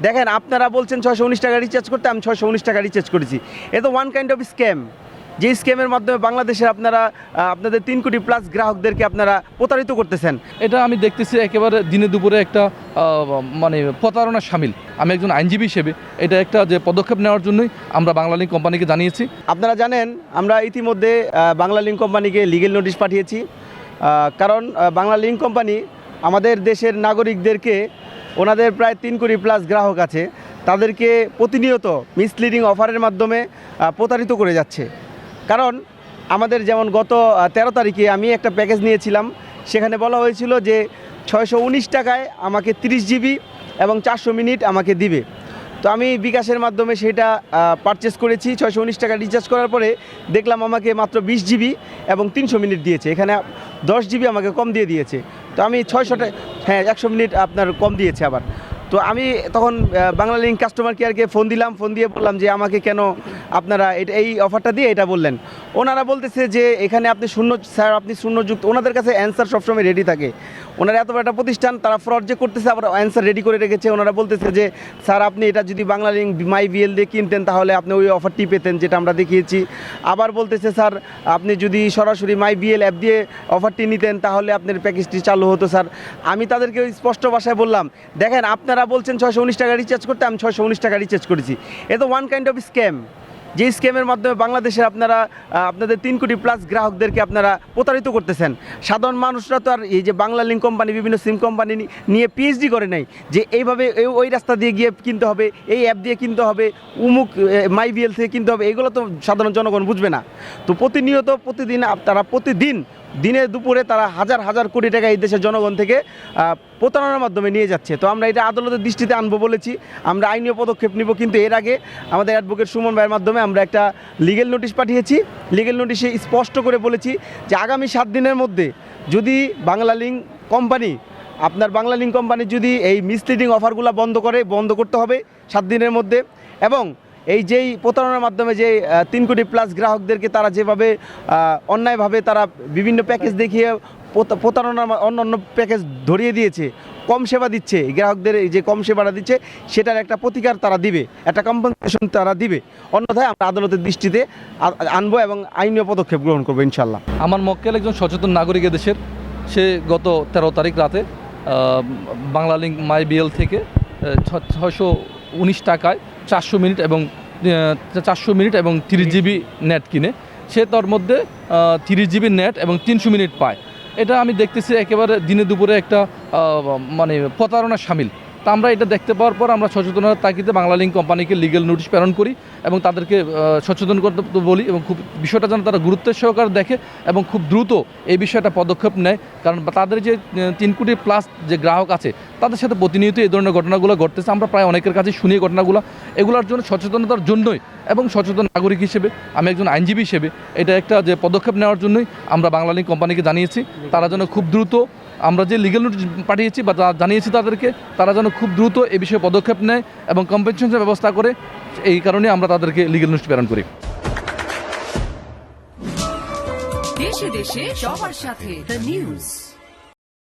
দেখেন আপনারা বলছেন 619 টাকা রিচার্জ করতে, আমি 619 টাকা রিচার্জ করেছি। এ তো ওয়ান কাইন্ড অফ স্ক্যাম, যে স্ক্যামের মাধ্যমে বাংলাদেশের আপনারা আপনাদের 3 কোটি প্লাস গ্রাহকদেরকে আপনারা প্রতারিত করতেছেন। এটা আমি দেখতেছি একেবারে দিনে দুপুরে একটা মানে প্রতারণা শামিল। আমি একজন আইনজীবী হিসেবে এটা একটা যে পদক্ষেপ নেওয়ার জন্যই আমরা বাংলালিংক কোম্পানিকে জানিয়েছি। আপনারা জানেন আমরা ইতিমধ্যে বাংলালিংক কোম্পানিকে লিগ্যাল নোটিশ পাঠিয়েছি, কারণ বাংলালিংক কোম্পানি আমাদের দেশের নাগরিকদেরকে, ওনাদের প্রায় 3 কোটি প্লাস গ্রাহক আছে, তাদেরকে প্রতিনিয়ত মিসলিডিং অফারের মাধ্যমে প্রতারিত করে যাচ্ছে। কারণ আমাদের যেমন গত 13 তারিখে আমি একটা প্যাকেজ নিয়েছিলাম, সেখানে বলা হয়েছিল যে 619 টাকায় আমাকে 30 জিবি এবং 400 মিনিট আমাকে দিবে। তো আমি বিকাশের মাধ্যমে সেটা পারচেস করেছি। 619 টাকা রিচার্জ করার পরে দেখলাম আমাকে মাত্র 20 জিবি এবং 300 মিনিট দিয়েছে, এখানে 10 জিবি আমাকে কম দিয়ে দিয়েছে। তো আমি 600 টাকা, হ্যাঁ 100 মিনিট আপনার কম দিয়েছে আবার। তো আমি তখন বাংলালিংক কাস্টমার কেয়ারকে ফোন দিলাম, ফোন দিয়ে বললাম যে আমাকে কেন আপনারা এই অফারটা দিয়ে এটা বললেন। ওনারা বলতেছে যে এখানে আপনি শূন্য, স্যার আপনি শূন্যযুক্ত, ওনাদের কাছে অ্যান্সার সবসময় রেডি থাকে। ওনারা এত বড় একটা প্রতিষ্ঠান, তারা ফ্রড যে করতেছে আবার অ্যান্সার রেডি করে রেখেছে। ওনারা বলতেছে যে স্যার আপনি এটা যদি বাংলালিংক মাই বিএল দিয়ে কিনতেন তাহলে আপনি ওই অফারটি পেতেন, যেটা আমরা দেখিয়েছি। আবার বলতেছে স্যার আপনি যদি সরাসরি মাই বিএল অ্যাপ দিয়ে অফারটি নিতেন তাহলে আপনার প্যাকেজটি চালু হতো। স্যার আমি তাদেরকে ওই স্পষ্ট ভাষায় বললাম, দেখেন আপনারা বলছেন 619 টাকা রিচার্জ করতে, আমি 619 টাকা রিচার্জ করেছি। এ তো ওয়ান কাইন্ড অফ স্ক্যাম, যে স্ক্যামের মাধ্যমে বাংলাদেশের আপনারা আপনাদের 3 কোটি প্লাস গ্রাহকদেরকে আপনারা প্রতারিত করতেছেন। সাধারণ মানুষরা তো আর এই যে বাংলালিংক কোম্পানি, বিভিন্ন সিম কোম্পানি নিয়ে পিএইচডি করে নাই যে এইভাবে ওই রাস্তা দিয়ে গিয়ে কিনতে হবে, এই অ্যাপ দিয়ে কিনতে হবে, উমুক মাই বিএল থেকে কিনতে হবে, এগুলো তো সাধারণ জনগণ বুঝবে না। তো প্রতিনিয়ত প্রতিদিন তারা দিনে দুপুরে তারা হাজার হাজার কোটি টাকা এই দেশের জনগণ থেকে প্রতারণার মাধ্যমে নিয়ে যাচ্ছে। তো আমরা এটা আদালতের দৃষ্টিতে আনবো বলেছি, আমরা আইনীয় পদক্ষেপ নিব। কিন্তু এর আগে আমাদের অ্যাডভোকেট সুমন ভাইয়ের মাধ্যমে আমরা একটা লিগ্যাল নোটিশ পাঠিয়েছি। লিগ্যাল নোটিশে স্পষ্ট করে বলেছি যে আগামী 7 দিনের মধ্যে যদি বাংলালিংক কোম্পানি যদি এই মিসলিডিং অফারগুলো বন্ধ করতে হবে 7 দিনের মধ্যে। এবং এই যেই প্রতারণার মাধ্যমে যে 3 কোটি প্লাস গ্রাহকদেরকে তারা যেভাবে অন্যায়ভাবে তারা বিভিন্ন প্যাকেজ দেখিয়ে প্রতারণার অন্য প্যাকেজ ধরিয়ে দিয়েছে, কম সেবা দিচ্ছে গ্রাহকদের, এই যে কম সেবাটা দিচ্ছে সেটার একটা প্রতিকার তারা দিবে, একটা কম্পেনসেশন তারা দিবে। অন্যথায় আমরা আদালতের দৃষ্টিতে আনবো এবং আইনীয় পদক্ষেপ গ্রহণ করবো ইনশাল্লাহ। আমার মক্কেল একজন সচেতন নাগরিক দেশের, সে গত 13 তারিখ রাতে বাংলালিংক মাই বিএল থেকে 619 টাকায় 400 মিনিট এবং 30 জিবি নেট কিনে সে তার মধ্যে 30 জিবি নেট এবং 300 মিনিট পায়। এটা আমি দেখতেছি একেবারে দিনে দুপুরে একটা মানে প্রতারণা শামিল। তা আমরা এটা দেখতে পাওয়ার পর আমরা সচেতনতার তাগিদে বাংলালিংক কোম্পানিকে লিগ্যাল নোটিশ প্রেরণ করি এবং তাদেরকে সচেতন করতে বলি এবং খুব বিষয়টা যেন তারা গুরুত্বের সহকারে দেখে এবং খুব দ্রুত এই বিষয়টা পদক্ষেপ নেয়। কারণ তাদের যে 3 কোটি প্লাস যে গ্রাহক আছে তাদের সাথে প্রতিনিয়ত এই ধরনের ঘটনাগুলো ঘটতেছে। আমরা প্রায় অনেকের কাছে শুনি ঘটনাগুলো, এগুলোর জন্য সচেতনতার জন্যই এবং সচেতন নাগরিক হিসেবে আমি একজন আইনজীবী হিসেবে এটা একটা যে পদক্ষেপ নেওয়ার জন্যই আমরা বাংলালিংক কোম্পানিকে জানিয়েছি। তারা যেন খুব দ্রুত, আমরা যে লিগ্যাল নোটিশ পাঠিয়েছি বা জানিয়েছি তাদেরকে, তারা যেন খুব দ্রুত এ বিষয়ে পদক্ষেপ নেয় এবং কম্পেনসেশনের ব্যবস্থা করে। এই কারণে আমরা তাদেরকে লিগ্যাল নোটিশ প্রেরণ করি। দেশে দেশে সবার সাথে দ্য নিউজ।